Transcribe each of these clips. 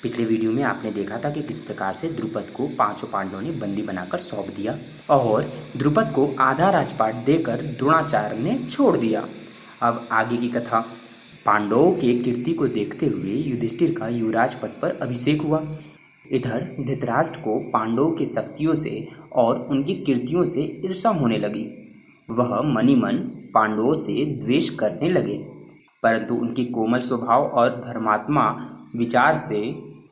पिछले वीडियो में आपने देखा था कि किस प्रकार से द्रुपद को पांचों पांडवों ने बंदी बनाकर सौंप दिया और द्रुपद को आधा राजपाट देकर द्रोणाचार्य ने छोड़ दिया। अब आगे की कथा। पांडवों के कीर्ति को देखते हुए युधिष्ठिर का युवराज पद पर अभिषेक हुआ। इधर धृतराष्ट्र को पांडवों की शक्तियों से और उनकी कीर्तियों से ईर्ष्या होने लगी। वह मनी मन पांडवों से द्वेष करने लगे, परंतु उनकी कोमल स्वभाव और धर्मात्मा विचार से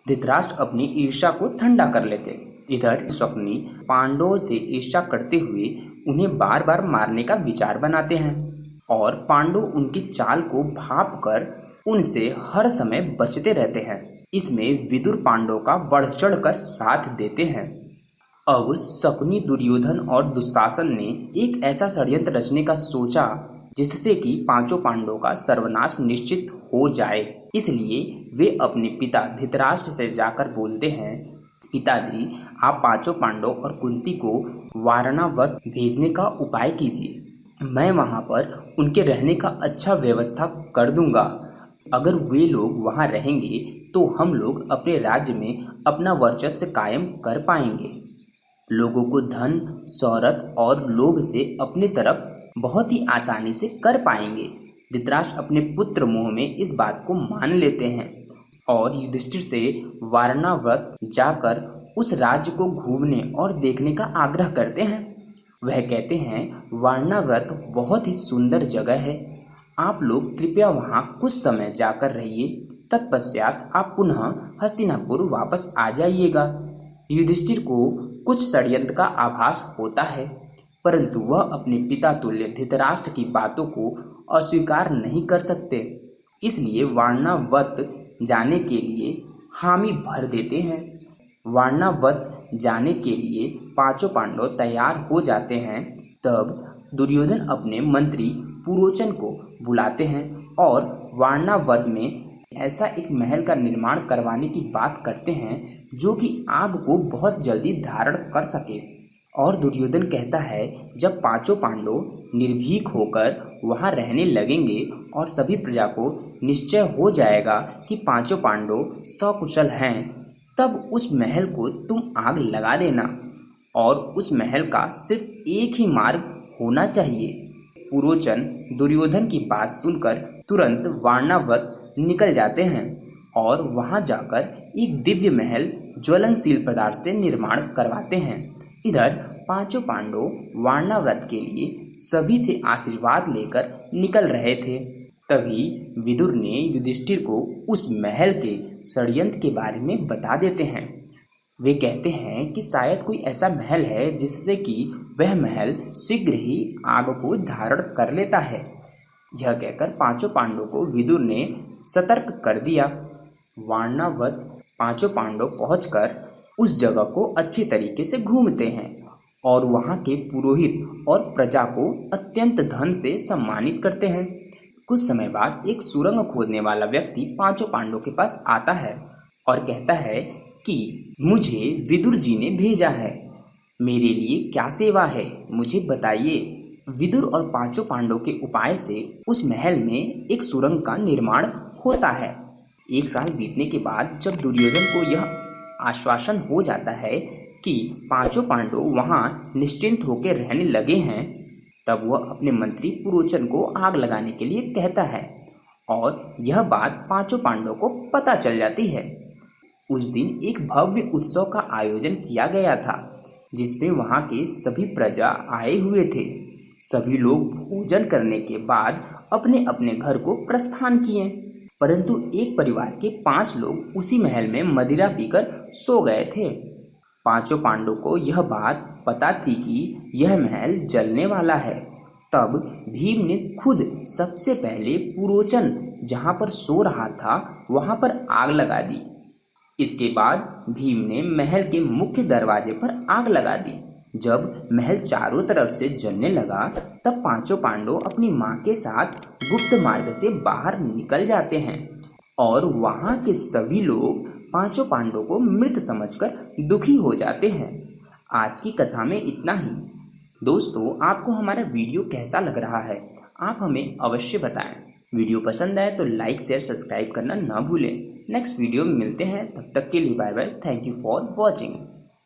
धृतराष्ट्र अपनी ईर्ष्या को ठंडा कर लेते। इधर शकुनी पांडवों से ईर्ष्या करते हुए उन्हें बार बार मारने का विचार बनाते हैं और पांडव उनकी चाल को भांप कर उनसे हर समय बचते रहते हैं। इसमें विदुर पांडवों का बढ़ चढ़ कर साथ देते हैं। अब शकुनी, दुर्योधन और दुशासन ने एक ऐसा षड्यंत्र रचने का सोचा जिससे कि पांचों पांडवों का सर्वनाश निश्चित हो जाए। इसलिए वे अपने पिता धृतराष्ट्र से जाकर बोलते हैं, पिताजी, आप पांचों पांडव और कुंती को वारणावत भेजने का उपाय कीजिए। मैं वहां पर उनके रहने का अच्छा व्यवस्था कर दूंगा। अगर वे लोग वहां रहेंगे तो हम लोग अपने राज्य में अपना वर्चस्व कायम कर पाएंगे। लोगों को धन, शौहरत और लोभ से अपनी तरफ बहुत ही आसानी से कर पाएंगे। धृतराष्ट्र अपने पुत्र मोह में इस बात को मान लेते हैं और युधिष्ठिर से वारणावत जाकर उस राज्य को घूमने और देखने का आग्रह करते हैं। वह कहते हैं, वारणावत बहुत ही सुंदर जगह है, आप लोग कृपया वहां कुछ समय जाकर रहिए। तत्पश्चात आप पुनः हस्तिनापुर वापस आ जाइएगा। युधिष्ठिर को कुछ षड्यंत्र का आभास होता है, परंतु वह अपने पिता तुल्य धृतराष्ट्र की बातों को अस्वीकार नहीं कर सकते। इसलिए वारणावत जाने के लिए हामी भर देते हैं। वारणावत जाने के लिए पांचों पांडव तैयार हो जाते हैं। तब दुर्योधन अपने मंत्री पुरोचन को बुलाते हैं और वारणावत में ऐसा एक महल का निर्माण करवाने की बात करते हैं जो कि आग को बहुत जल्दी धारण कर सके। और दुर्योधन कहता है, जब पांचों पांडव निर्भीक होकर वहां रहने लगेंगे और सभी प्रजा को निश्चय हो जाएगा कि पांचों पांडव सकुशल हैं, तब उस महल को तुम आग लगा देना और उस महल का सिर्फ एक ही मार्ग होना चाहिए। पुरोचन दुर्योधन की बात सुनकर तुरंत वारणावत निकल जाते हैं और वहां जाकर एक दिव्य महल ज्वलनशील पदार्थ से निर्माण करवाते हैं। इधर पांचों पांडव वारणावत के लिए सभी से आशीर्वाद लेकर निकल रहे थे। तभी विदुर ने युधिष्ठिर को उस महल के षड्यंत्र के बारे में बता देते हैं। वे कहते हैं कि शायद कोई ऐसा महल है जिससे कि वह महल शीघ्र ही आग को धारण कर लेता है। यह कहकर पांचों पांडवों को विदुर ने सतर्क कर दिया। वारणावत पांचों पांडव पहुंचकर उस जगह को अच्छी तरीके से घूमते हैं और वहां के पुरोहित और प्रजा को अत्यंत धन से सम्मानित करते हैं। कुछ समय बाद एक सुरंग खोदने वाला व्यक्ति पांचों पांडवों के पास आता है और कहता है कि मुझे विदुर जी ने भेजा है, मेरे लिए क्या सेवा है, मुझे बताइए। विदुर और पांचों पांडवों के उपाय से उस महल में एक सुरंग का निर्माण होता है। एक साल बीतने के बाद जब दुर्योधन को यह आश्वासन हो जाता है कि पांचों पांडव वहां निश्चिंत होकर रहने लगे हैं, तब वह अपने मंत्री पुरोचन को आग लगाने के लिए कहता है और यह बात पांचों पांडवों को पता चल जाती है। उस दिन एक भव्य उत्सव का आयोजन किया गया था जिसमें वहां के सभी प्रजा आए हुए थे। सभी लोग भोजन करने के बाद अपने अपने घर को प्रस्थान किए, परंतु एक परिवार के 5 लोग उसी महल में मदिरा पीकर सो गए थे। पांचों पांडवों को यह बात पता थी कि यह महल जलने वाला है। तब भीम ने खुद सबसे पहले पुरोचन जहां पर सो रहा था वहां पर आग लगा दी। इसके बाद भीम ने महल के मुख्य दरवाजे पर आग लगा दी। जब महल चारों तरफ से जलने लगा तब पांचों पांडव अपनी मां के साथ गुप्त मार्ग से बाहर निकल जाते हैं और वहां के सभी लोग पांचों पांडवों को मृत समझकर दुखी हो जाते हैं। आज की कथा में इतना ही। दोस्तों, आपको हमारा वीडियो कैसा लग रहा है आप हमें अवश्य बताएं। वीडियो पसंद आए तो लाइक शेयर सब्सक्राइब करना ना भूलें। नेक्स्ट वीडियो में मिलते हैं, तब तक के लिए bye bye. Thank you for watching.